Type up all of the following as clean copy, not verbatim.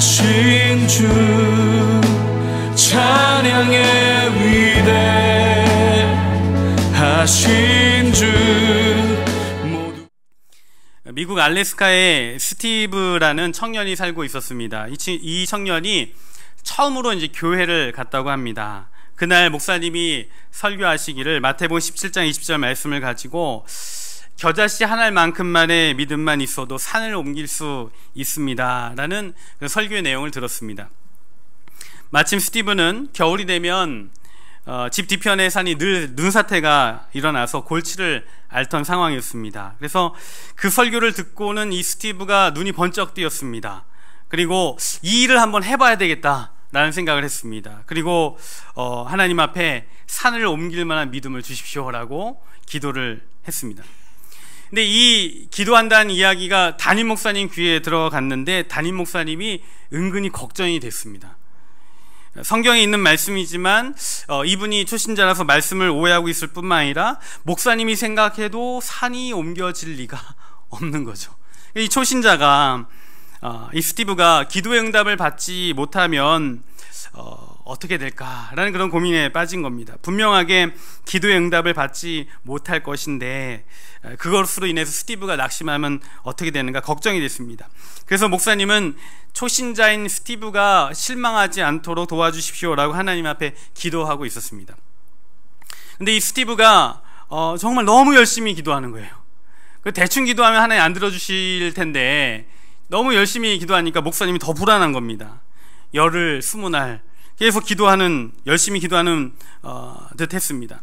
하신 주 찬양의 위대하신 주. 미국 알래스카에 스티브라는 청년이 살고 있었습니다. 이 청년이 처음으로 이제 교회를 갔다고 합니다. 그날 목사님이 설교하시기를 마태복음 17장 20절 말씀을 가지고 겨자씨 한 알만큼만의 믿음만 있어도 산을 옮길 수 있습니다 라는 그 설교의 내용을 들었습니다. 마침 스티브는 겨울이 되면 집 뒤편의 산이 늘 눈사태가 일어나서 골치를 앓던 상황이었습니다. 그래서 그 설교를 듣고는 이 스티브가 눈이 번쩍 뜨였습니다. 그리고 이 일을 한번 해봐야 되겠다 라는 생각을 했습니다. 그리고 하나님 앞에 산을 옮길 만한 믿음을 주십시오라고 기도를 했습니다. 근데 이 기도한다는 이야기가 담임 목사님 귀에 들어갔는데 담임 목사님이 은근히 걱정이 됐습니다. 성경에 있는 말씀이지만 이분이 초신자라서 말씀을 오해하고 있을 뿐만 아니라 목사님이 생각해도 산이 옮겨질 리가 없는 거죠. 이 초신자가 이 스티브가 기도의 응답을 받지 못하면 어떻게 될까라는 그런 고민에 빠진 겁니다. 분명하게 기도의 응답을 받지 못할 것인데 그것으로 인해서 스티브가 낙심하면 어떻게 되는가 걱정이 됐습니다. 그래서 목사님은 초신자인 스티브가 실망하지 않도록 도와주십시오라고 하나님 앞에 기도하고 있었습니다. 근데 이 스티브가 정말 너무 열심히 기도하는 거예요. 대충 기도하면 하나님 안 들어주실 텐데 너무 열심히 기도하니까 목사님이 더 불안한 겁니다. 열흘, 20날 계속 열심히 기도하는 듯 했습니다.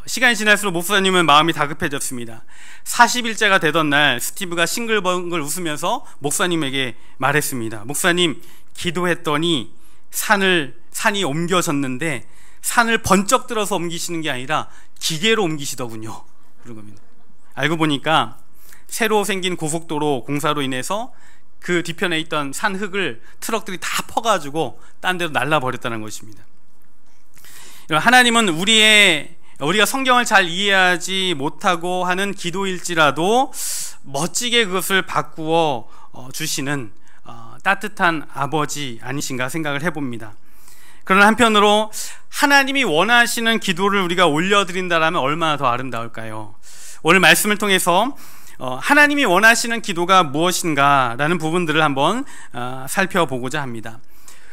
시간이 지날수록 목사님은 마음이 다급해졌습니다. 40일째가 되던 날 스티브가 싱글벙글 웃으면서 목사님에게 말했습니다. 목사님, 기도했더니 산이 옮겨졌는데 산을 번쩍 들어서 옮기시는 게 아니라 기계로 옮기시더군요. 그런 겁니다. 알고 보니까 새로 생긴 고속도로 공사로 인해서 그 뒤편에 있던 산 흙을 트럭들이 다 퍼가지고 딴 데로 날라버렸다는 것입니다. 하나님은 우리가 성경을 잘 이해하지 못하고 하는 기도일지라도 멋지게 그것을 바꾸어 주시는 따뜻한 아버지 아니신가 생각을 해봅니다. 그러나 한편으로 하나님이 원하시는 기도를 우리가 올려드린다면 얼마나 더 아름다울까요? 오늘 말씀을 통해서 하나님이 원하시는 기도가 무엇인가 라는 부분들을 한번 살펴보고자 합니다.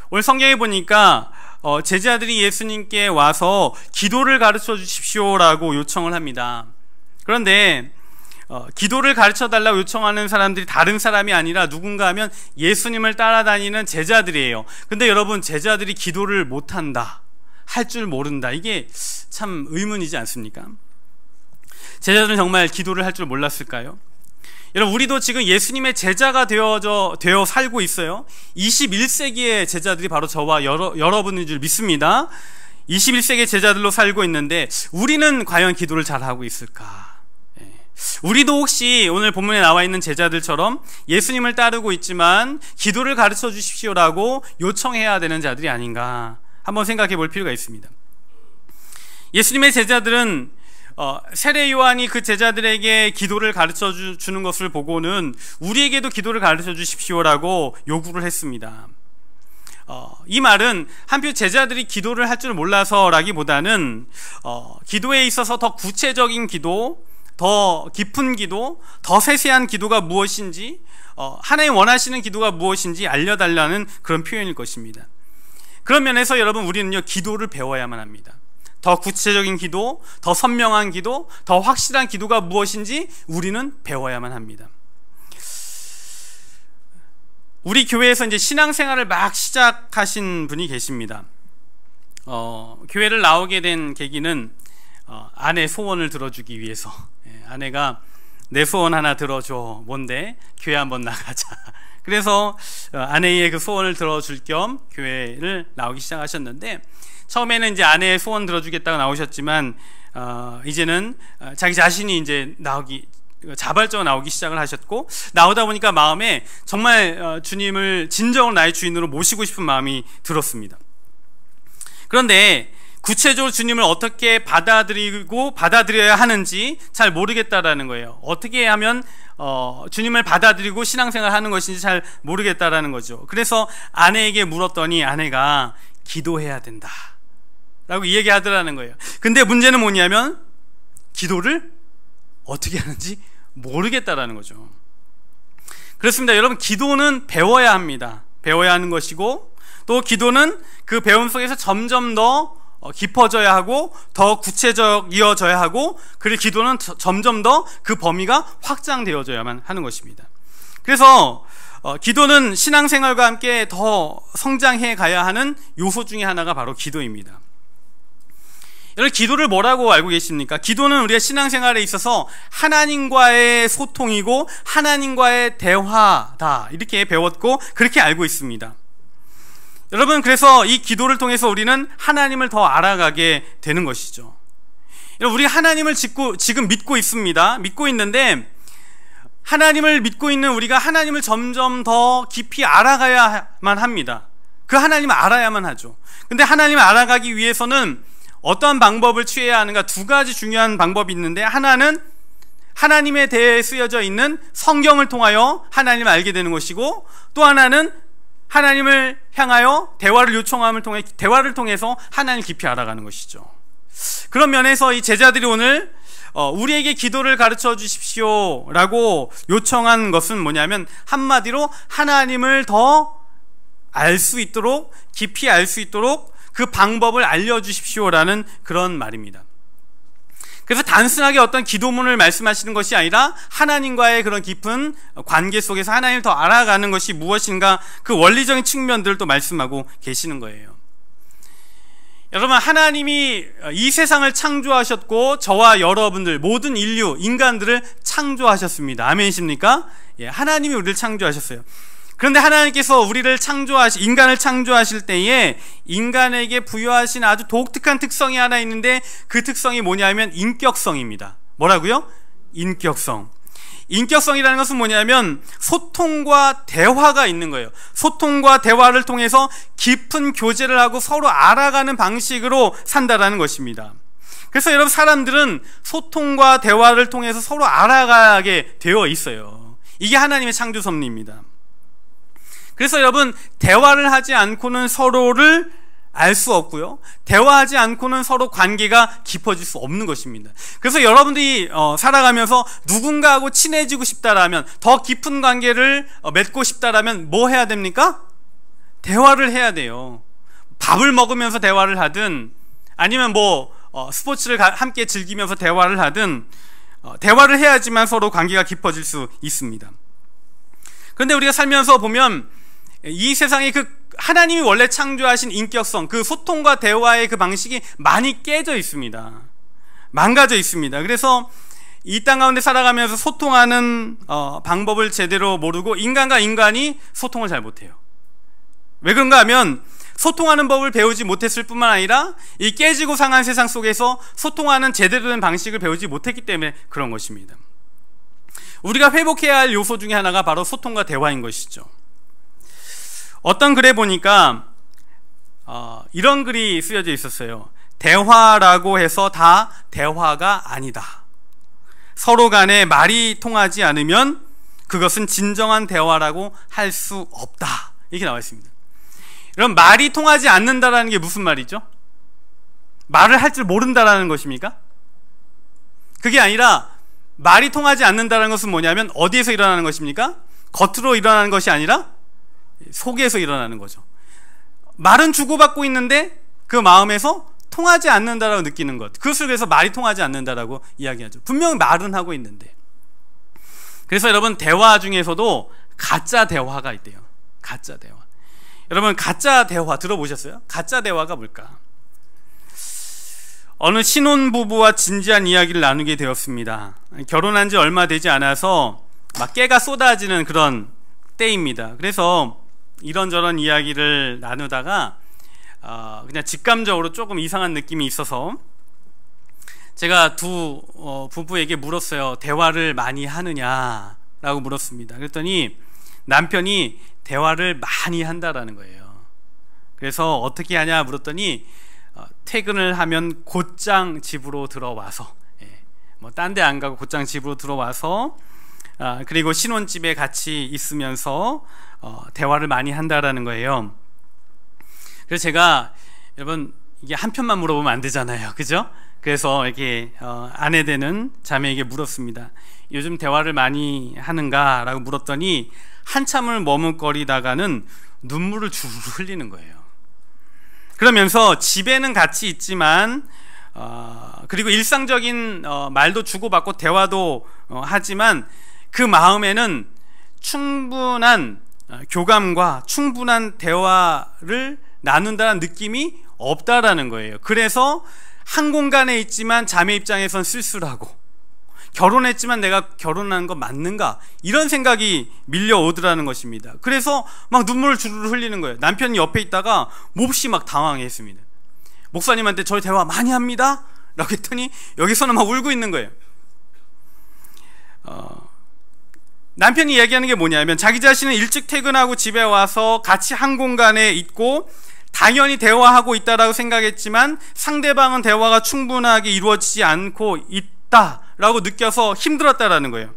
오늘 성경에 보니까 제자들이 예수님께 와서 기도를 가르쳐 주십시오라고 요청을 합니다. 그런데 기도를 가르쳐 달라고 요청하는 사람들이 다른 사람이 아니라 누군가 하면 예수님을 따라다니는 제자들이에요. 근데 여러분, 제자들이 기도를 못한다, 할 줄 모른다, 이게 참 의문이지 않습니까? 제자들은 정말 기도를 할 줄 몰랐을까요? 여러분, 우리도 지금 예수님의 제자가 되어 살고 있어요. 21세기의 제자들이 바로 저와 여러분인 줄 믿습니다. 21세기 제자들로 살고 있는데 우리는 과연 기도를 잘하고 있을까? 우리도 혹시 오늘 본문에 나와 있는 제자들처럼 예수님을 따르고 있지만 기도를 가르쳐 주십시오라고 요청해야 되는 자들이 아닌가 한번 생각해 볼 필요가 있습니다. 예수님의 제자들은 세례 요한이 그 제자들에게 기도를 가르쳐 주는 것을 보고는 우리에게도 기도를 가르쳐 주십시오라고 요구를 했습니다. 이 말은 한편 제자들이 기도를 할 줄 몰라서라기보다는 기도에 있어서 더 구체적인 기도, 더 깊은 기도, 더 세세한 기도가 무엇인지, 하나님 원하시는 기도가 무엇인지 알려달라는 그런 표현일 것입니다. 그런 면에서 여러분, 우리는요, 기도를 배워야만 합니다. 더 구체적인 기도, 더 선명한 기도, 더 확실한 기도가 무엇인지 우리는 배워야만 합니다. 우리 교회에서 이제 신앙생활을 막 시작하신 분이 계십니다. 교회를 나오게 된 계기는 아내 소원을 들어주기 위해서. 아내가 내 소원 하나 들어줘. 뭔데? 교회 한번 나가자. 그래서 아내의 그 소원을 들어줄 겸 교회를 나오기 시작하셨는데, 처음에는 이제 아내의 소원 들어주겠다고 나오셨지만 이제는 자기 자신이 이제 자발적으로 나오기 시작을 하셨고, 나오다 보니까 마음에 정말 주님을 진정으로 나의 주인으로 모시고 싶은 마음이 들었습니다. 그런데 구체적으로 주님을 어떻게 받아들여야 하는지 잘 모르겠다라는 거예요. 어떻게 하면 주님을 받아들이고 신앙생활 하는 것인지 잘 모르겠다라는 거죠. 그래서 아내에게 물었더니 아내가 기도해야 된다 라고 얘기하더라는 거예요. 근데 문제는 뭐냐면 기도를 어떻게 하는지 모르겠다라는 거죠. 그렇습니다. 여러분, 기도는 배워야 합니다. 배워야 하는 것이고, 또 기도는 그 배움 속에서 점점 더 깊어져야 하고 더 구체적이어져야 하고, 그리고 기도는 점점 더 그 범위가 확장되어져야만 하는 것입니다. 그래서 기도는 신앙생활과 함께 더 성장해 가야 하는 요소 중에 하나가 바로 기도입니다. 여러분, 기도를 뭐라고 알고 계십니까? 기도는 우리의 신앙생활에 있어서 하나님과의 소통이고 하나님과의 대화다, 이렇게 배웠고 그렇게 알고 있습니다. 여러분, 그래서 이 기도를 통해서 우리는 하나님을 더 알아가게 되는 것이죠. 여러분, 우리 하나님을 지금 믿고 있습니다. 믿고 있는데 하나님을 믿고 있는 우리가 하나님을 점점 더 깊이 알아가야만 합니다. 그 하나님을 알아야만 하죠. 근데 하나님을 알아가기 위해서는 어떠한 방법을 취해야 하는가? 두 가지 중요한 방법이 있는데, 하나는 하나님에 대해 쓰여져 있는 성경을 통하여 하나님을 알게 되는 것이고, 또 하나는 하나님을 향하여 대화를 요청함을 통해 대화를 통해서 하나님을 깊이 알아가는 것이죠. 그런 면에서 이 제자들이 오늘 우리에게 기도를 가르쳐 주십시오 라고 요청한 것은 뭐냐면, 한마디로 하나님을 더 알 수 있도록, 깊이 알 수 있도록 그 방법을 알려주십시오라는 그런 말입니다. 그래서 단순하게 어떤 기도문을 말씀하시는 것이 아니라 하나님과의 그런 깊은 관계 속에서 하나님을 더 알아가는 것이 무엇인가, 그 원리적인 측면들을 또 말씀하고 계시는 거예요. 여러분, 하나님이 이 세상을 창조하셨고 저와 여러분들, 모든 인류, 인간들을 창조하셨습니다. 아멘이십니까? 예, 하나님이 우리를 창조하셨어요. 그런데 하나님께서 인간을 창조하실 때에 인간에게 부여하신 아주 독특한 특성이 하나 있는데, 그 특성이 뭐냐면 인격성입니다. 뭐라고요? 인격성. 인격성이라는 것은 뭐냐면 소통과 대화가 있는 거예요. 소통과 대화를 통해서 깊은 교제를 하고 서로 알아가는 방식으로 산다라는 것입니다. 그래서 여러분, 사람들은 소통과 대화를 통해서 서로 알아가게 되어 있어요. 이게 하나님의 창조 섭리입니다. 그래서 여러분, 대화를 하지 않고는 서로를 알 수 없고요, 대화하지 않고는 서로 관계가 깊어질 수 없는 것입니다. 그래서 여러분들이 살아가면서 누군가하고 친해지고 싶다라면, 더 깊은 관계를 맺고 싶다라면 뭐 해야 됩니까? 대화를 해야 돼요. 밥을 먹으면서 대화를 하든, 아니면 스포츠를 함께 즐기면서 대화를 하든, 대화를 해야지만 서로 관계가 깊어질 수 있습니다. 그런데 우리가 살면서 보면 이 세상에 하나님이 원래 창조하신 인격성, 그 소통과 대화의 그 방식이 많이 깨져 있습니다. 망가져 있습니다. 그래서 이 땅 가운데 살아가면서 소통하는 방법을 제대로 모르고 인간과 인간이 소통을 잘 못해요. 왜 그런가 하면 소통하는 법을 배우지 못했을 뿐만 아니라 이 깨지고 상한 세상 속에서 소통하는 제대로 된 방식을 배우지 못했기 때문에 그런 것입니다. 우리가 회복해야 할 요소 중에 하나가 바로 소통과 대화인 것이죠. 어떤 글에 보니까 이런 글이 쓰여져 있었어요. 대화라고 해서 다 대화가 아니다. 서로 간에 말이 통하지 않으면 그것은 진정한 대화라고 할 수 없다. 이렇게 나와 있습니다. 그럼 말이 통하지 않는다라는 게 무슨 말이죠? 말을 할 줄 모른다라는 것입니까? 그게 아니라, 말이 통하지 않는다는 것은 뭐냐면 어디에서 일어나는 것입니까? 겉으로 일어나는 것이 아니라 속에서 일어나는 거죠. 말은 주고받고 있는데 그 마음에서 통하지 않는다라고 느끼는 것, 그것을 그래서 말이 통하지 않는다라고 이야기하죠. 분명히 말은 하고 있는데. 그래서 여러분, 대화 중에서도 가짜 대화가 있대요. 가짜 대화. 여러분, 가짜 대화 들어보셨어요? 가짜 대화가 뭘까? 어느 신혼부부와 진지한 이야기를 나누게 되었습니다. 결혼한 지 얼마 되지 않아서 막 깨가 쏟아지는 그런 때입니다. 그래서 이런저런 이야기를 나누다가 그냥 직감적으로 조금 이상한 느낌이 있어서 제가 두 부부에게 물었어요. 대화를 많이 하느냐라고 물었습니다. 그랬더니 남편이 대화를 많이 한다라는 거예요. 그래서 어떻게 하냐 물었더니 퇴근을 하면 곧장 집으로 들어와서, 뭐 딴 데 안 가고 곧장 집으로 들어와서 그리고 신혼집에 같이 있으면서 대화를 많이 한다라는 거예요. 그래서 제가, 여러분, 이게 한 편만 물어보면 안 되잖아요, 그죠? 그래서 이렇게 아내 되는 자매에게 물었습니다. 요즘 대화를 많이 하는가? 라고 물었더니 한참을 머뭇거리다가는 눈물을 주르르 흘리는 거예요. 그러면서 집에는 같이 있지만 그리고 일상적인 말도 주고받고 대화도 하지만 그 마음에는 충분한 교감과 충분한 대화를 나눈다는 느낌이 없다라는 거예요. 그래서 한 공간에 있지만 자매 입장에선 쓸쓸하고, 결혼했지만 내가 결혼한 거 맞는가, 이런 생각이 밀려오더라는 것입니다. 그래서 막 눈물을 주르르 흘리는 거예요. 남편이 옆에 있다가 몹시 막 당황했습니다. 목사님한테 저희 대화 많이 합니다? 라고 했더니 여기서는 막 울고 있는 거예요. 남편이 이야기하는 게 뭐냐면, 자기 자신은 일찍 퇴근하고 집에 와서 같이 한 공간에 있고 당연히 대화하고 있다라고 생각했지만 상대방은 대화가 충분하게 이루어지지 않고 있다라고 느껴서 힘들었다라는 거예요.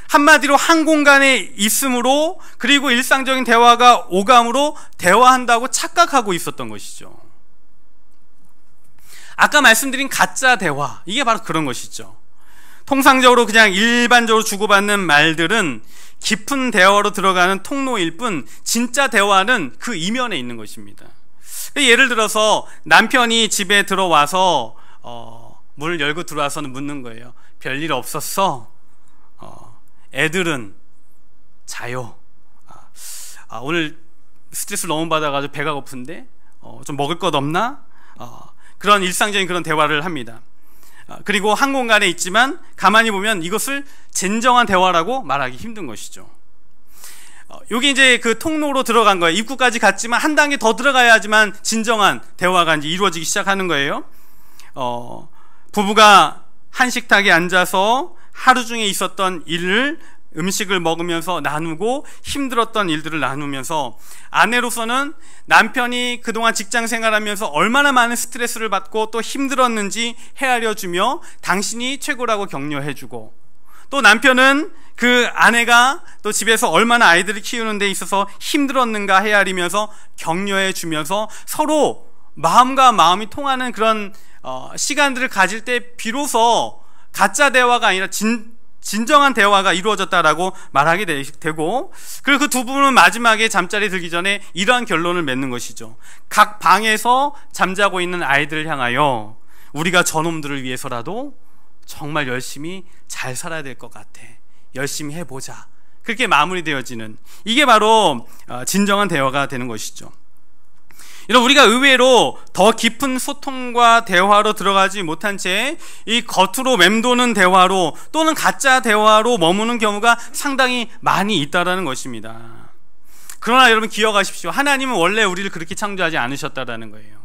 한마디로 한 공간에 있으므로, 그리고 일상적인 대화가 오감으로 대화한다고 착각하고 있었던 것이죠. 아까 말씀드린 가짜 대화, 이게 바로 그런 것이죠. 통상적으로 그냥 일반적으로 주고받는 말들은 깊은 대화로 들어가는 통로일 뿐, 진짜 대화는 그 이면에 있는 것입니다. 예를 들어서 남편이 집에 들어와서 문을 열고 들어와서는 묻는 거예요. 별일 없었어? 애들은 자요? 오늘 스트레스 너무 받아가지고 배가 고픈데 좀 먹을 것 없나? 그런 일상적인 그런 대화를 합니다. 그리고 한 공간에 있지만 가만히 보면 이것을 진정한 대화라고 말하기 힘든 것이죠. 여기 이제 그 통로로 들어간 거예요. 입구까지 갔지만 한 단계 더 들어가야지만 진정한 대화가 이제 이루어지기 시작하는 거예요. 부부가 한 식탁에 앉아서 하루 중에 있었던 일을, 음식을 먹으면서 나누고 힘들었던 일들을 나누면서, 아내로서는 남편이 그동안 직장 생활하면서 얼마나 많은 스트레스를 받고 또 힘들었는지 헤아려주며 당신이 최고라고 격려해주고, 또 남편은 그 아내가 또 집에서 얼마나 아이들을 키우는 데 있어서 힘들었는가 헤아리면서 격려해주면서 서로 마음과 마음이 통하는 그런 시간들을 가질 때 비로소 가짜 대화가 아니라 진정한 대화가 이루어졌다라고 말하게 되고, 그리고 그 두 분은 마지막에 잠자리에 들기 전에 이러한 결론을 맺는 것이죠. 각 방에서 잠자고 있는 아이들을 향하여 우리가 저놈들을 위해서라도 정말 열심히 잘 살아야 될 것 같아, 열심히 해보자, 그렇게 마무리되어지는, 이게 바로 진정한 대화가 되는 것이죠. 여러분, 우리가 의외로 더 깊은 소통과 대화로 들어가지 못한 채 이 겉으로 맴도는 대화로 또는 가짜 대화로 머무는 경우가 상당히 많이 있다는 것입니다. 그러나 여러분 기억하십시오. 하나님은 원래 우리를 그렇게 창조하지 않으셨다는 거예요.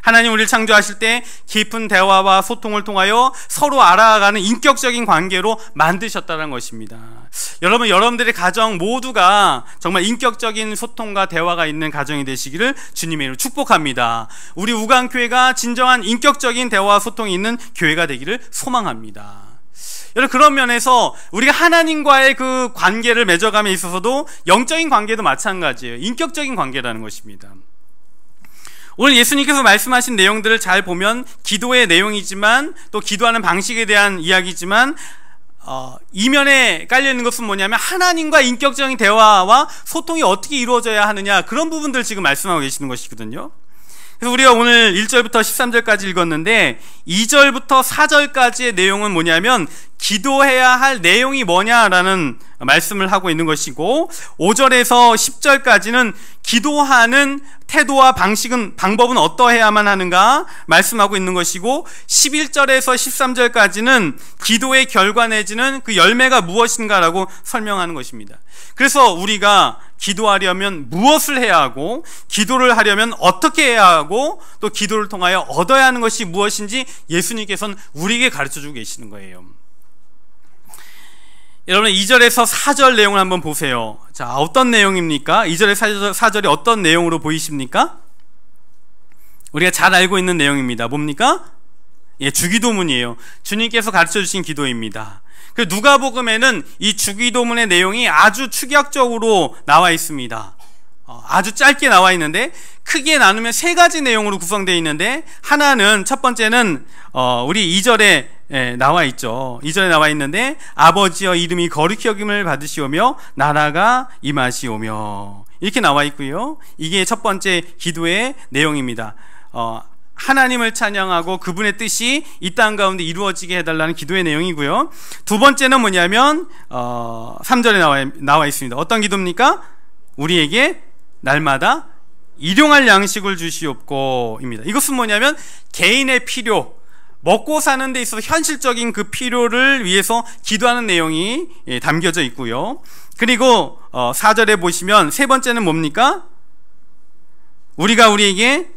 하나님 우리를 창조하실 때 깊은 대화와 소통을 통하여 서로 알아가는 인격적인 관계로 만드셨다는 것입니다. 여러분, 여러분들의 가정 모두가 정말 인격적인 소통과 대화가 있는 가정이 되시기를 주님의 이름으로 축복합니다. 우리 우강교회가 진정한 인격적인 대화와 소통이 있는 교회가 되기를 소망합니다. 여러분, 그런 면에서 우리가 하나님과의 그 관계를 맺어감에 있어서도 영적인 관계도 마찬가지예요. 인격적인 관계라는 것입니다. 오늘 예수님께서 말씀하신 내용들을 잘 보면 기도의 내용이지만 또 기도하는 방식에 대한 이야기지만 이면에 깔려있는 것은 뭐냐면 하나님과 인격적인 대화와 소통이 어떻게 이루어져야 하느냐, 그런 부분들을 지금 말씀하고 계시는 것이거든요. 그래서 우리가 오늘 1절부터 13절까지 읽었는데 2절부터 4절까지의 내용은 뭐냐면 기도해야 할 내용이 뭐냐라는 말씀을 하고 있는 것이고, 5절에서 10절까지는 기도하는 태도와 방법은 어떠해야만 하는가 말씀하고 있는 것이고, 11절에서 13절까지는 기도의 결과 내지는 그 열매가 무엇인가라고 설명하는 것입니다. 그래서 우리가 기도하려면 무엇을 해야 하고, 기도를 하려면 어떻게 해야 하고, 또 기도를 통하여 얻어야 하는 것이 무엇인지 예수님께서는 우리에게 가르쳐주고 계시는 거예요. 여러분, 2절에서 4절 내용을 한번 보세요. 자, 어떤 내용입니까? 2절에서 4절이 어떤 내용으로 보이십니까? 우리가 잘 알고 있는 내용입니다. 뭡니까? 예, 주기도문이에요. 주님께서 가르쳐 주신 기도입니다. 그 누가복음에는 이 주기도문의 내용이 아주 축약적으로 나와 있습니다. 아주 짧게 나와 있는데 크게 나누면 세 가지 내용으로 구성되어 있는데, 하나는, 첫 번째는 우리 2절에 나와 있죠. 2절에 나와 있는데, 아버지여 이름이 거룩히 여김을 받으시오며 나라가 임하시오며, 이렇게 나와 있고요. 이게 첫 번째 기도의 내용입니다. 하나님을 찬양하고 그분의 뜻이 이 땅 가운데 이루어지게 해달라는 기도의 내용이고요. 두 번째는 뭐냐면 3절에 나와 있습니다. 어떤 기도입니까? 우리에게 날마다 일용할 양식을 주시옵고 입니다. 이것은 뭐냐면 개인의 필요, 먹고 사는 데 있어서 현실적인 그 필요를 위해서 기도하는 내용이 담겨져 있고요. 그리고 4절에 보시면 세 번째는 뭡니까? 우리가 우리에게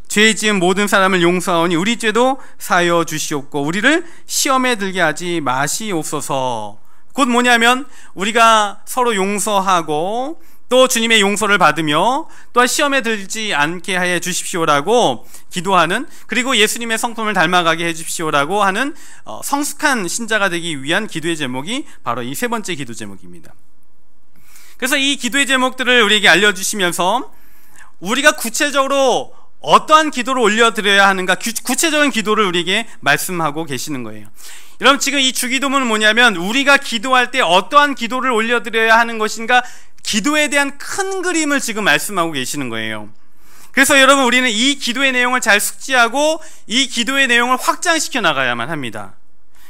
죄 지은 모든 사람을 용서하오니 우리 죄도 사하여 주시옵고 우리를 시험에 들게 하지 마시옵소서. 곧 뭐냐면 우리가 서로 용서하고 또 주님의 용서를 받으며 또한 시험에 들지 않게 해 주십시오라고 기도하는, 그리고 예수님의 성품을 닮아가게 해 주십시오라고 하는 성숙한 신자가 되기 위한 기도의 제목이 바로 이 세 번째 기도 제목입니다. 그래서 이 기도의 제목들을 우리에게 알려주시면서 우리가 구체적으로 어떠한 기도를 올려드려야 하는가, 구체적인 기도를 우리에게 말씀하고 계시는 거예요. 여러분, 지금 이 주기도문은 뭐냐면 우리가 기도할 때 어떠한 기도를 올려드려야 하는 것인가, 기도에 대한 큰 그림을 지금 말씀하고 계시는 거예요. 그래서 여러분, 우리는 이 기도의 내용을 잘 숙지하고 이 기도의 내용을 확장시켜 나가야만 합니다.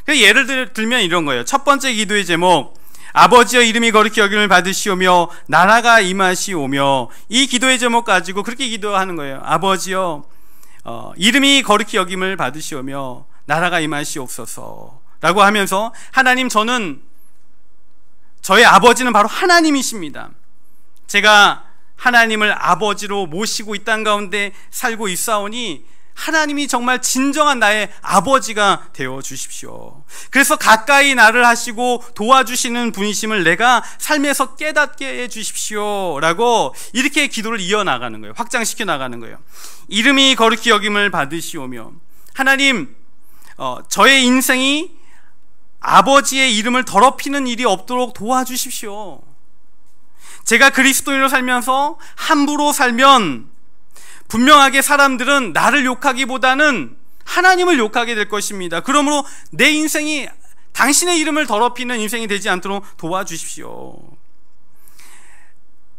그래서 예를 들면 이런 거예요. 첫 번째 기도의 제목, 아버지여 이름이 거룩히 여김을 받으시오며 나라가 임하시오며, 이 기도의 제목 가지고 그렇게 기도하는 거예요. 아버지여 이름이 거룩히 여김을 받으시오며 나라가 임하시옵소서 라고 하면서, 하나님, 저의 아버지는 바로 하나님이십니다. 제가 하나님을 아버지로 모시고 이 땅 가운데 살고 있사오니 하나님이 정말 진정한 나의 아버지가 되어 주십시오. 그래서 가까이 나를 하시고 도와주시는 분이심을 내가 삶에서 깨닫게 해 주십시오 라고 이렇게 기도를 이어나가는 거예요. 확장시켜 나가는 거예요. 이름이 거룩히 여김을 받으시오며, 하나님, 저의 인생이 아버지의 이름을 더럽히는 일이 없도록 도와주십시오. 제가 그리스도인으로 살면서 함부로 살면 분명하게 사람들은 나를 욕하기보다는 하나님을 욕하게 될 것입니다. 그러므로 내 인생이 당신의 이름을 더럽히는 인생이 되지 않도록 도와주십시오.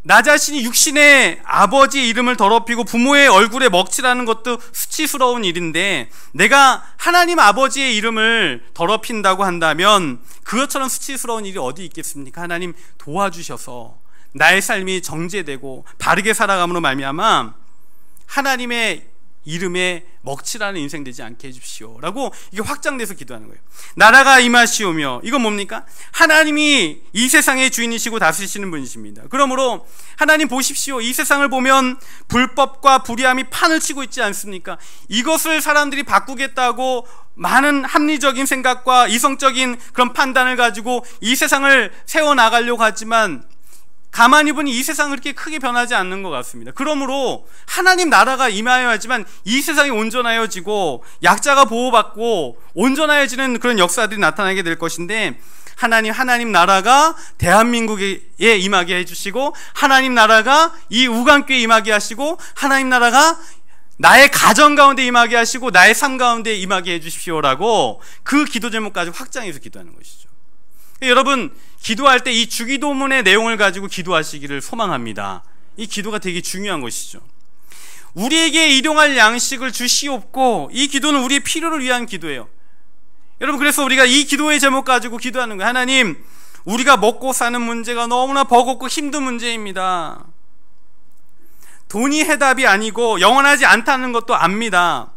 나 자신이 육신의 아버지의 이름을 더럽히고 부모의 얼굴에 먹칠하는 것도 수치스러운 일인데, 내가 하나님 아버지의 이름을 더럽힌다고 한다면 그것처럼 수치스러운 일이 어디 있겠습니까? 하나님 도와주셔서 나의 삶이 정죄되고 바르게 살아감으로 말미암아 하나님의 이름에 먹칠하는 인생 되지 않게 해주십시오 라고 이게 확장돼서 기도하는 거예요. 나라가 임하시오며, 이건 뭡니까? 하나님이 이 세상의 주인이시고 다스리시는 분이십니다. 그러므로 하나님 보십시오. 이 세상을 보면 불법과 불의함이 판을 치고 있지 않습니까? 이것을 사람들이 바꾸겠다고 많은 합리적인 생각과 이성적인 그런 판단을 가지고 이 세상을 세워나가려고 하지만 가만히 보니 이 세상은 그렇게 크게 변하지 않는 것 같습니다. 그러므로 하나님 나라가 임하여야지만 이 세상이 온전하여지고 약자가 보호받고 온전하여지는 그런 역사들이 나타나게 될 것인데, 하나님 나라가 대한민국에 임하게 해주시고, 하나님 나라가 이 우간교에 임하게 하시고, 하나님 나라가 나의 가정 가운데 임하게 하시고 나의 삶 가운데 임하게 해주십시오라고 그 기도 제목까지 확장해서 기도하는 것이죠. 여러분, 기도할 때 이 주기도문의 내용을 가지고 기도하시기를 소망합니다. 이 기도가 되게 중요한 것이죠. 우리에게 일용할 양식을 주시옵고, 이 기도는 우리의 필요를 위한 기도예요. 여러분, 그래서 우리가 이 기도의 제목 가지고 기도하는 거예요. 하나님, 우리가 먹고 사는 문제가 너무나 버겁고 힘든 문제입니다. 돈이 해답이 아니고 영원하지 않다는 것도 압니다.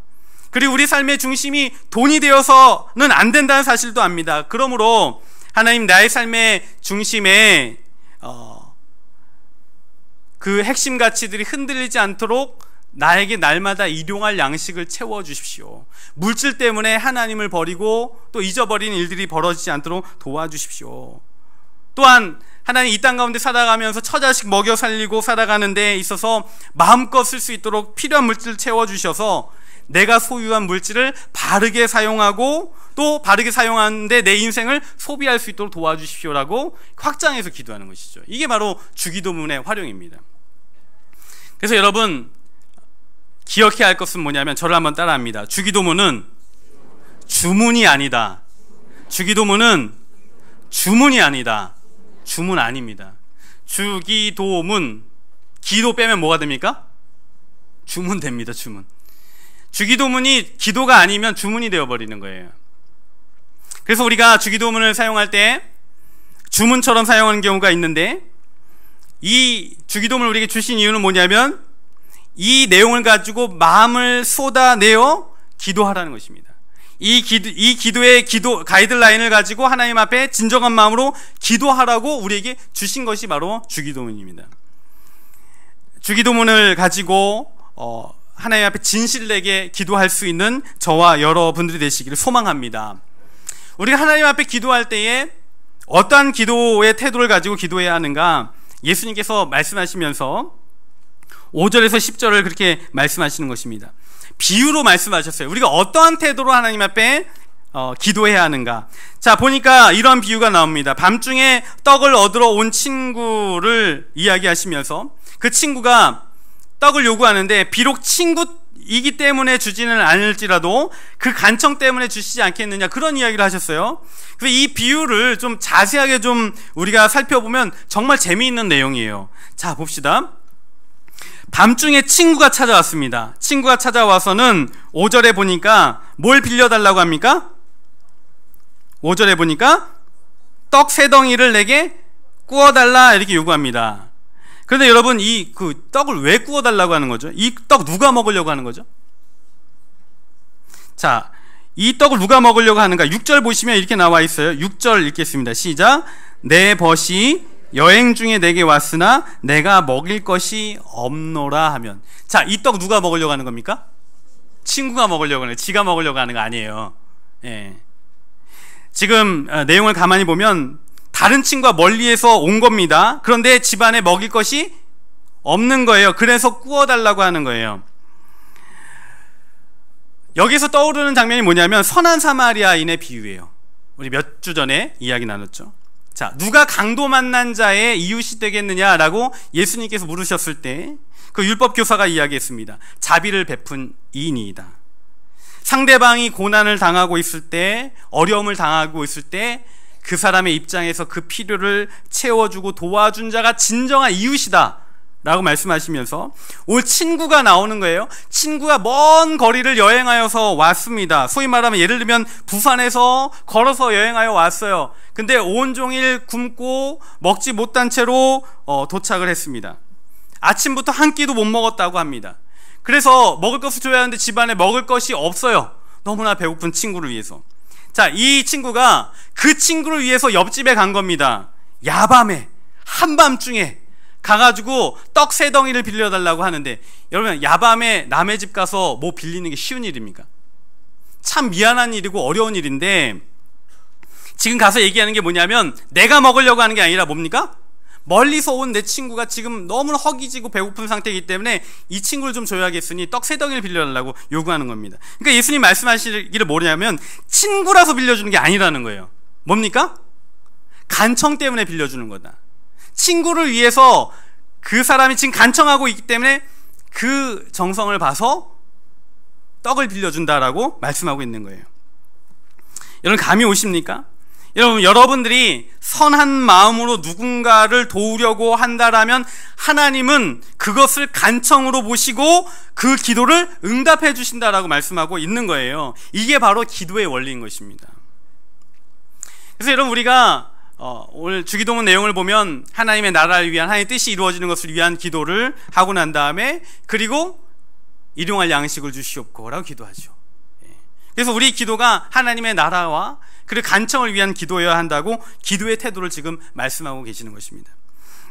그리고 우리 삶의 중심이 돈이 되어서는 안 된다는 사실도 압니다. 그러므로 하나님, 나의 삶의 중심에 그 핵심 가치들이 흔들리지 않도록 나에게 날마다 일용할 양식을 채워주십시오. 물질 때문에 하나님을 버리고 또 잊어버리는 일들이 벌어지지 않도록 도와주십시오. 또한 하나님 이 땅 가운데 살아가면서 처자식 먹여 살리고 살아가는 데 있어서 마음껏 쓸 수 있도록 필요한 물질을 채워주셔서 내가 소유한 물질을 바르게 사용하고 또 바르게 사용하는데 내 인생을 소비할 수 있도록 도와주십시오라고 확장해서 기도하는 것이죠. 이게 바로 주기도문의 활용입니다. 그래서 여러분 기억해야 할 것은 뭐냐면 저를 한번 따라합니다. 주기도문은 주문이 아니다. 주기도문은 주문이 아니다. 주문 아닙니다. 주기도문, 기도 빼면 뭐가 됩니까? 주문 됩니다. 주문. 주기도문이 기도가 아니면 주문이 되어버리는 거예요. 그래서 우리가 주기도문을 사용할 때 주문처럼 사용하는 경우가 있는데, 이 주기도문을 우리에게 주신 이유는 뭐냐면 이 내용을 가지고 마음을 쏟아내어 기도하라는 것입니다. 이 기도의 가이드라인을 가지고 하나님 앞에 진정한 마음으로 기도하라고 우리에게 주신 것이 바로 주기도문입니다. 주기도문을 가지고 하나님 앞에 진실되게 기도할 수 있는 저와 여러분들이 되시기를 소망합니다. 우리가 하나님 앞에 기도할 때에 어떠한 기도의 태도를 가지고 기도해야 하는가, 예수님께서 말씀하시면서 5절에서 10절을 그렇게 말씀하시는 것입니다. 비유로 말씀하셨어요. 우리가 어떠한 태도로 하나님 앞에 기도해야 하는가. 자, 보니까 이런 비유가 나옵니다. 밤중에 떡을 얻으러 온 친구를 이야기하시면서 그 친구가 떡을 요구하는데 비록 친구이기 때문에 주지는 않을지라도 그 간청 때문에 주시지 않겠느냐, 그런 이야기를 하셨어요. 그래서 이 비유를 좀 자세하게 좀 우리가 살펴보면 정말 재미있는 내용이에요. 자, 봅시다. 밤중에 친구가 찾아왔습니다. 친구가 찾아와서는 5절에 보니까 뭘 빌려달라고 합니까? 5절에 보니까 떡 3덩이를 내게 구워달라 이렇게 요구합니다. 그런데 여러분, 이 떡을 왜 구워달라고 하는 거죠? 이 떡 누가 먹으려고 하는 거죠? 자, 이 떡을 누가 먹으려고 하는가? 6절 보시면 이렇게 나와 있어요. 6절 읽겠습니다. 시작. 내 벗이 여행 중에 내게 왔으나 내가 먹일 것이 없노라 하면, 자, 이 떡 누가 먹으려고 하는 겁니까? 친구가 먹으려고 하는 거예요. 지가 먹으려고 하는 거 아니에요. 예. 지금 내용을 가만히 보면 다른 친구가 멀리에서 온 겁니다. 그런데 집안에 먹일 것이 없는 거예요. 그래서 구워달라고 하는 거예요. 여기서 떠오르는 장면이 뭐냐면 선한 사마리아인의 비유예요. 우리 몇 주 전에 이야기 나눴죠. 자, 누가 강도 만난 자의 이웃이 되겠느냐라고 예수님께서 물으셨을 때 그 율법교사가 이야기했습니다. 자비를 베푼 이인이다. 상대방이 고난을 당하고 있을 때, 어려움을 당하고 있을 때 그 사람의 입장에서 그 필요를 채워주고 도와준 자가 진정한 이웃이다 라고 말씀하시면서 올 친구가 나오는 거예요. 친구가 먼 거리를 여행하여서 왔습니다. 소위 말하면 예를 들면 부산에서 걸어서 여행하여 왔어요. 근데 온종일 굶고 먹지 못한 채로 도착을 했습니다. 아침부터 한 끼도 못 먹었다고 합니다. 그래서 먹을 것을 줘야 하는데 집안에 먹을 것이 없어요. 너무나 배고픈 친구를 위해서. 자, 이 친구가 그 친구를 위해서 옆집에 간 겁니다. 야밤에, 한밤중에 가가지고 떡 3덩이를 빌려달라고 하는데, 여러분, 야밤에 남의 집 가서 뭐 빌리는 게 쉬운 일입니까? 참 미안한 일이고 어려운 일인데, 지금 가서 얘기하는 게 뭐냐면 내가 먹으려고 하는 게 아니라 뭡니까? 멀리서 온 내 친구가 지금 너무나 허기지고 배고픈 상태이기 때문에 이 친구를 좀 줘야겠으니 떡 3덩이를 빌려달라고 요구하는 겁니다. 그러니까 예수님 말씀하시기를 뭐냐면 친구라서 빌려주는 게 아니라는 거예요. 뭡니까? 간청 때문에 빌려주는 거다. 친구를 위해서 그 사람이 지금 간청하고 있기 때문에 그 정성을 봐서 떡을 빌려준다라고 말씀하고 있는 거예요. 여러분, 감이 오십니까? 여러분들이 선한 마음으로 누군가를 도우려고 한다라면 하나님은 그것을 간청으로 보시고 그 기도를 응답해 주신다라고 말씀하고 있는 거예요. 이게 바로 기도의 원리인 것입니다. 그래서 여러분, 우리가 오늘 주기도문 내용을 보면 하나님의 나라를 위한, 하나님의 뜻이 이루어지는 것을 위한 기도를 하고 난 다음에 그리고 일용할 양식을 주시옵고 라고 기도하죠. 그래서 우리 기도가 하나님의 나라와 그리고 간청을 위한 기도여야 한다고 기도의 태도를 지금 말씀하고 계시는 것입니다.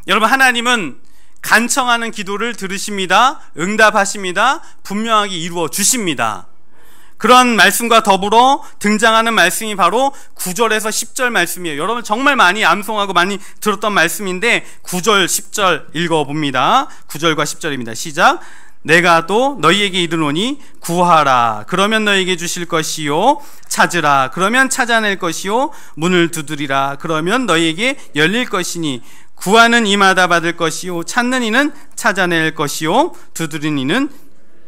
여러분, 하나님은 간청하는 기도를 들으십니다. 응답하십니다. 분명하게 이루어 주십니다. 그런 말씀과 더불어 등장하는 말씀이 바로 9절에서 10절 말씀이에요. 여러분 정말 많이 암송하고 많이 들었던 말씀인데 9절, 10절 읽어봅니다. 9절과 10절입니다. 시작. 내가 또 너희에게 이르노니 구하라 그러면 너희에게 주실 것이요 찾으라 그러면 찾아낼 것이요 문을 두드리라 그러면 너희에게 열릴 것이니 구하는 이마다 받을 것이요 찾는 이는 찾아낼 것이요 두드리는 이는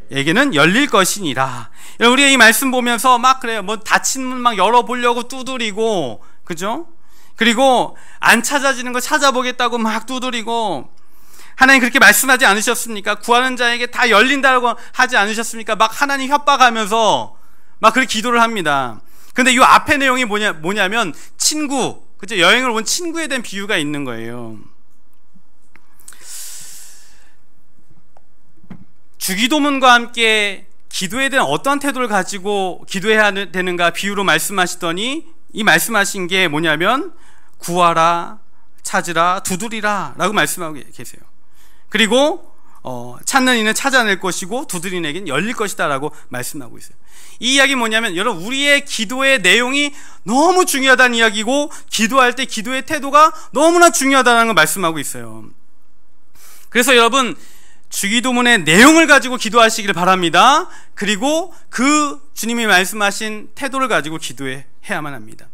에게는 열릴 것이니라. 우리가 이 말씀 보면서 막 그래요. 뭐 닫힌 문 막 열어보려고 두드리고, 그죠? 그리고 안 찾아지는 거 찾아보겠다고 막 두드리고, 하나님 그렇게 말씀하지 않으셨습니까? 구하는 자에게 다 열린다고 하지 않으셨습니까? 막 하나님 협박하면서 막 그렇게 기도를 합니다. 근데 이 앞에 내용이 뭐냐면 친구, 그죠? 여행을 온 친구에 대한 비유가 있는 거예요. 주기도문과 함께 기도에 대한 어떤 태도를 가지고 기도해야 되는가 비유로 말씀하시더니 이 말씀하신 게 뭐냐면 구하라, 찾으라, 두드리라 라고 말씀하고 계세요. 그리고 찾는 이는 찾아낼 것이고 두드리는 에게는 열릴 것이다 라고 말씀하고 있어요. 이 이야기 뭐냐면 여러분 우리의 기도의 내용이 너무 중요하다는 이야기고 기도할 때 기도의 태도가 너무나 중요하다는 걸 말씀하고 있어요. 그래서 여러분 주기도문의 내용을 가지고 기도하시기를 바랍니다. 그리고 그 주님이 말씀하신 태도를 가지고 기도해야만 합니다.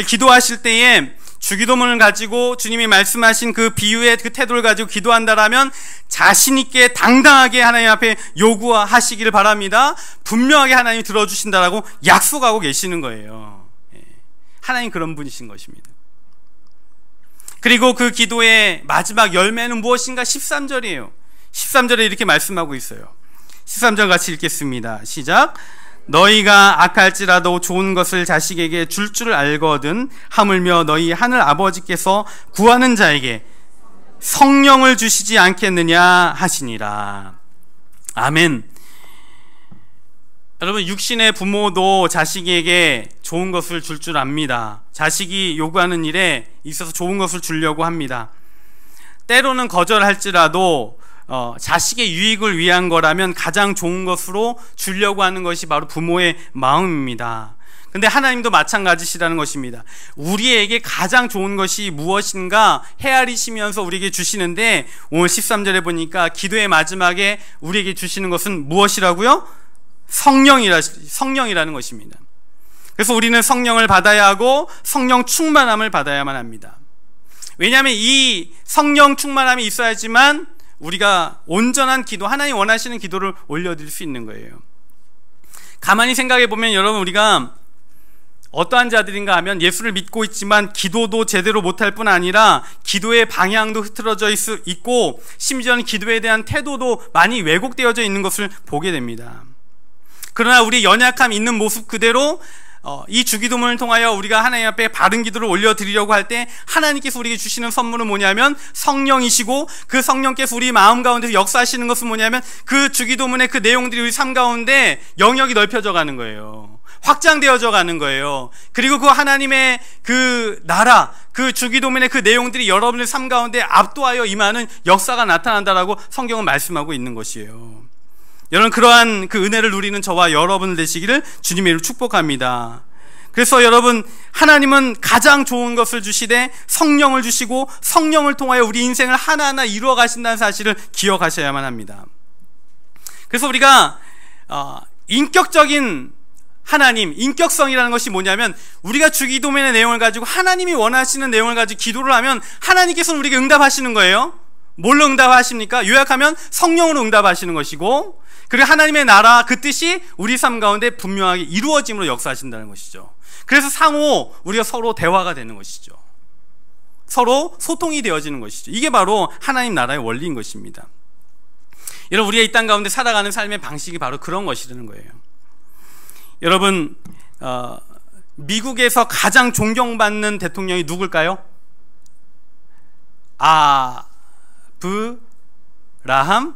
기도하실 때에 주기도문을 가지고 주님이 말씀하신 그 비유의 그 태도를 가지고 기도한다라면 자신 있게 당당하게 하나님 앞에 요구하시기를 바랍니다. 분명하게 하나님이 들어주신다라고 약속하고 계시는 거예요. 하나님 그런 분이신 것입니다. 그리고 그 기도의 마지막 열매는 무엇인가? 13절이에요. 13절에 이렇게 말씀하고 있어요. 13절 같이 읽겠습니다. 시작. 너희가 악할지라도 좋은 것을 자식에게 줄 줄 알거든 하물며 너희 하늘 아버지께서 구하는 자에게 성령을 주시지 않겠느냐 하시니라. 아멘. 여러분 육신의 부모도 자식에게 좋은 것을 줄 줄 압니다. 자식이 요구하는 일에 있어서 좋은 것을 주려고 합니다. 때로는 거절할지라도 자식의 유익을 위한 거라면 가장 좋은 것으로 주려고 하는 것이 바로 부모의 마음입니다. 근데 하나님도 마찬가지시라는 것입니다. 우리에게 가장 좋은 것이 무엇인가 헤아리시면서 우리에게 주시는데 오늘 13절에 보니까 기도의 마지막에 우리에게 주시는 것은 무엇이라고요? 성령이라는 것입니다. 그래서 우리는 성령을 받아야 하고 성령 충만함을 받아야만 합니다. 왜냐하면 이 성령 충만함이 있어야지만 우리가 온전한 기도, 하나님 원하시는 기도를 올려드릴 수 있는 거예요. 가만히 생각해 보면 여러분 우리가 어떠한 자들인가 하면 예수를 믿고 있지만 기도도 제대로 못할 뿐 아니라 기도의 방향도 흐트러져 있고 심지어는 기도에 대한 태도도 많이 왜곡되어져 있는 것을 보게 됩니다. 그러나 우리 연약함 있는 모습 그대로 이 주기도문을 통하여 우리가 하나님 앞에 바른 기도를 올려드리려고 할 때 하나님께서 우리에게 주시는 선물은 뭐냐면 성령이시고 그 성령께서 우리 마음 가운데서 역사하시는 것은 뭐냐면 그 주기도문의 그 내용들이 우리 삶 가운데 영역이 넓혀져 가는 거예요. 확장되어져 가는 거예요. 그리고 그 하나님의 그 나라, 그 주기도문의 그 내용들이 여러분의 삶 가운데 압도하여 임하는 역사가 나타난다라고 성경은 말씀하고 있는 것이에요. 여러분 그러한 그 은혜를 누리는 저와 여러분 되시기를 주님의 이름으로 축복합니다. 그래서 여러분 하나님은 가장 좋은 것을 주시되 성령을 주시고 성령을 통하여 우리 인생을 하나하나 이루어 가신다는 사실을 기억하셔야만 합니다. 그래서 우리가 인격적인 하나님, 인격성이라는 것이 뭐냐면 우리가 주기도문의 내용을 가지고 하나님이 원하시는 내용을 가지고 기도를 하면 하나님께서는 우리에게 응답하시는 거예요. 뭘로 응답하십니까? 요약하면 성령으로 응답하시는 것이고 그리고 하나님의 나라 그 뜻이 우리 삶 가운데 분명하게 이루어짐으로 역사하신다는 것이죠. 그래서 상호 우리가 서로 대화가 되는 것이죠. 서로 소통이 되어지는 것이죠. 이게 바로 하나님 나라의 원리인 것입니다. 여러분 우리가 이 땅 가운데 살아가는 삶의 방식이 바로 그런 것이라는 거예요. 여러분 미국에서 가장 존경받는 대통령이 누굴까요? 아브라함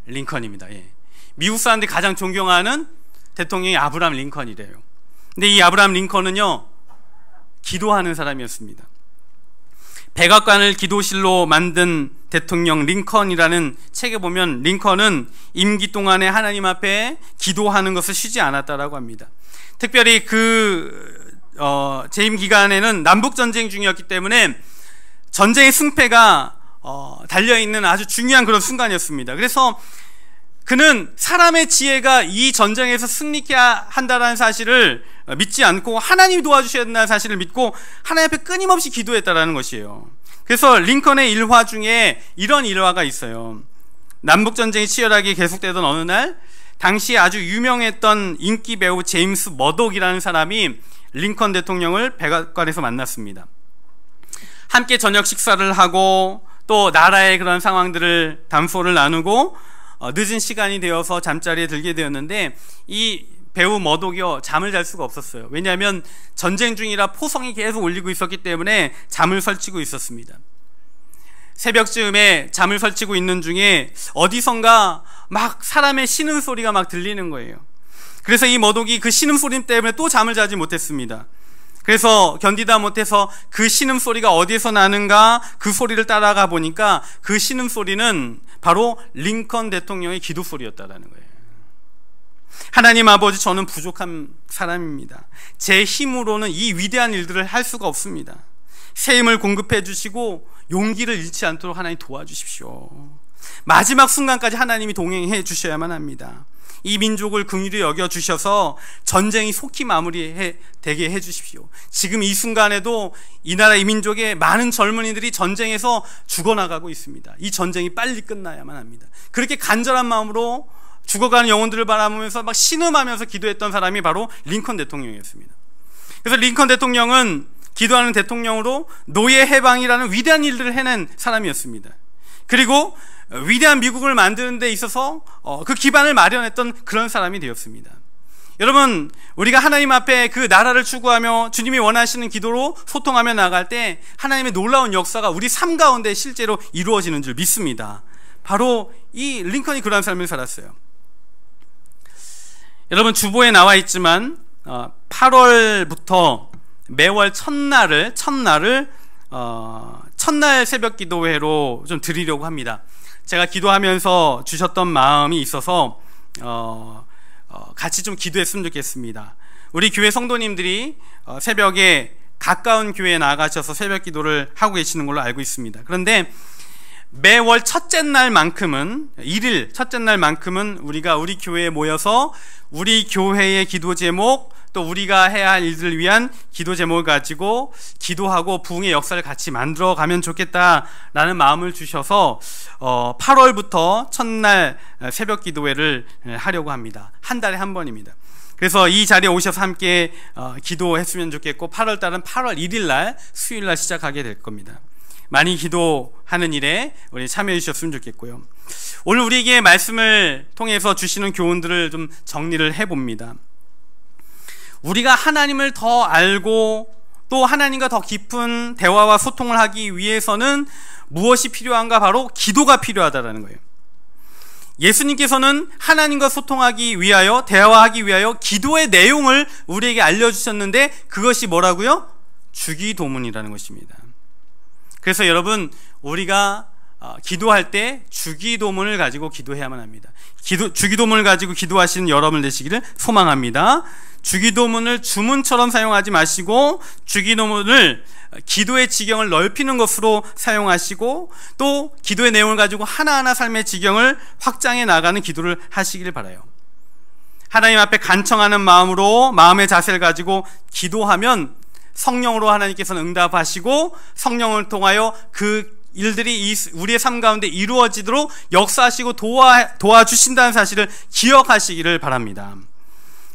링컨입니다. 예. 미국 사람들이 가장 존경하는 대통령이 아브라함 링컨이래요. 근데 이 아브라함 링컨은요 기도하는 사람이었습니다. 백악관을 기도실로 만든 대통령 링컨이라는 책에 보면 링컨은 임기 동안에 하나님 앞에 기도하는 것을 쉬지 않았다라고 합니다. 특별히 재임 기간에는 남북전쟁 중이었기 때문에 전쟁의 승패가 달려있는 아주 중요한 그런 순간이었습니다. 그래서 그는 사람의 지혜가 이 전쟁에서 승리케 한다는 사실을 믿지 않고 하나님이 도와주셔야 된다는 사실을 믿고 하나님 앞에 끊임없이 기도했다라는 것이에요. 그래서 링컨의 일화 중에 이런 일화가 있어요. 남북전쟁이 치열하게 계속되던 어느 날, 당시 아주 유명했던 인기 배우 제임스 머독이라는 사람이 링컨 대통령을 백악관에서 만났습니다. 함께 저녁 식사를 하고 또 나라의 그런 상황들을 담소를 나누고 늦은 시간이 되어서 잠자리에 들게 되었는데, 이 배우 머독이요, 잠을 잘 수가 없었어요. 왜냐하면 전쟁 중이라 포성이 계속 울리고 있었기 때문에 잠을 설치고 있었습니다. 새벽쯤에 잠을 설치고 있는 중에 어디선가 막 사람의 신음소리가 막 들리는 거예요. 그래서 이 머독이 그 신음소리 때문에 또 잠을 자지 못했습니다. 그래서 견디다 못해서 그 신음소리가 어디에서 나는가 그 소리를 따라가 보니까 그 신음소리는 바로 링컨 대통령의 기도소리였다라는 거예요. 하나님 아버지, 저는 부족한 사람입니다. 제 힘으로는 이 위대한 일들을 할 수가 없습니다. 새 힘을 공급해 주시고 용기를 잃지 않도록 하나님 도와주십시오. 마지막 순간까지 하나님이 동행해 주셔야만 합니다. 이 민족을 긍휼히 여겨주셔서 전쟁이 속히 되게 해주십시오. 지금 이 순간에도 이 나라 이 민족의 많은 젊은이들이 전쟁에서 죽어나가고 있습니다. 이 전쟁이 빨리 끝나야만 합니다. 그렇게 간절한 마음으로 죽어가는 영혼들을 바라보면서 막 신음하면서 기도했던 사람이 바로 링컨 대통령이었습니다. 그래서 링컨 대통령은 기도하는 대통령으로 노예 해방이라는 위대한 일들을 해낸 사람이었습니다. 그리고 위대한 미국을 만드는 데 있어서 그 기반을 마련했던 그런 사람이 되었습니다. 여러분, 우리가 하나님 앞에 그 나라를 추구하며 주님이 원하시는 기도로 소통하며 나갈 때 하나님의 놀라운 역사가 우리 삶 가운데 실제로 이루어지는 줄 믿습니다. 바로 이 링컨이 그런 삶을 살았어요. 여러분, 주보에 나와 있지만 8월부터 매월 첫날 새벽 기도회로 좀 드리려고 합니다. 제가 기도하면서 주셨던 마음이 있어서 같이 좀 기도했으면 좋겠습니다. 우리 교회 성도님들이 새벽에 가까운 교회에 나가셔서 새벽 기도를 하고 계시는 걸로 알고 있습니다. 그런데 매월 첫째 날만큼은 우리가 우리 교회에 모여서 우리 교회의 기도 제목, 또 우리가 해야 할 일들을 위한 기도 제목을 가지고 기도하고 부흥의 역사를 같이 만들어 가면 좋겠다라는 마음을 주셔서 8월부터 첫날 새벽 기도회를 하려고 합니다. 한 달에 한 번입니다. 그래서 이 자리에 오셔서 함께 기도했으면 좋겠고, 8월달은 8월 1일날 수요일날 시작하게 될 겁니다. 많이 기도하는 일에 우리 참여해 주셨으면 좋겠고요. 오늘 우리에게 말씀을 통해서 주시는 교훈들을 좀 정리를 해봅니다. 우리가 하나님을 더 알고 또 하나님과 더 깊은 대화와 소통을 하기 위해서는 무엇이 필요한가? 바로 기도가 필요하다는 거예요. 예수님께서는 하나님과 소통하기 위하여, 대화하기 위하여 기도의 내용을 우리에게 알려주셨는데, 그것이 뭐라고요? 주기도문이라는 것입니다. 그래서 여러분, 우리가 기도할 때 주기도문을 가지고 기도해야만 합니다. 주기도문을 가지고 기도하시는 여러분 되시기를 소망합니다. 주기도문을 주문처럼 사용하지 마시고 주기도문을 기도의 지경을 넓히는 것으로 사용하시고, 또 기도의 내용을 가지고 하나하나 삶의 지경을 확장해 나가는 기도를 하시기를 바라요. 하나님 앞에 간청하는 마음으로 마음의 자세를 가지고 기도하면 성령으로 하나님께서는 응답하시고, 성령을 통하여 그 일들이 우리의 삶 가운데 이루어지도록 역사하시고 도와주신다는 사실을 기억하시기를 바랍니다.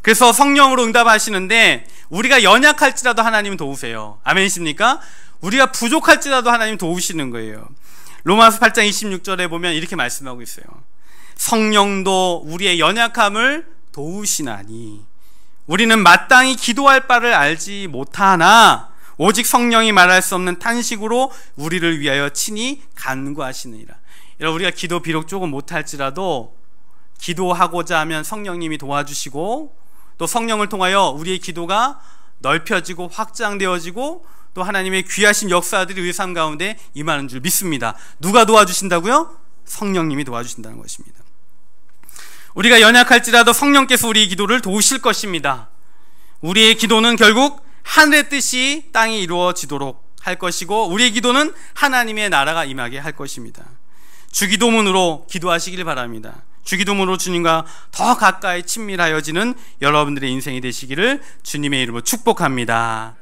그래서 성령으로 응답하시는데, 우리가 연약할지라도 하나님은 도우세요. 아멘이십니까? 우리가 부족할지라도 하나님 도우시는 거예요. 로마서 8장 26절에 보면 이렇게 말씀하고 있어요. 성령도 우리의 연약함을 도우시나니 우리는 마땅히 기도할 바를 알지 못하나 오직 성령이 말할 수 없는 탄식으로 우리를 위하여 친히 간구하시느니라. 여러분, 우리가 기도 비록 조금 못할지라도 기도하고자 하면 성령님이 도와주시고, 또 성령을 통하여 우리의 기도가 넓혀지고 확장되어지고, 또 하나님의 귀하신 역사들이 우리 삶 가운데 임하는 줄 믿습니다. 누가 도와주신다고요? 성령님이 도와주신다는 것입니다. 우리가 연약할지라도 성령께서 우리의 기도를 도우실 것입니다. 우리의 기도는 결국 하늘의 뜻이 땅에 이루어지도록 할 것이고, 우리의 기도는 하나님의 나라가 임하게 할 것입니다. 주기도문으로 기도하시길 바랍니다. 주기도문으로 주님과 더 가까이 친밀하여지는 여러분들의 인생이 되시기를 주님의 이름으로 축복합니다.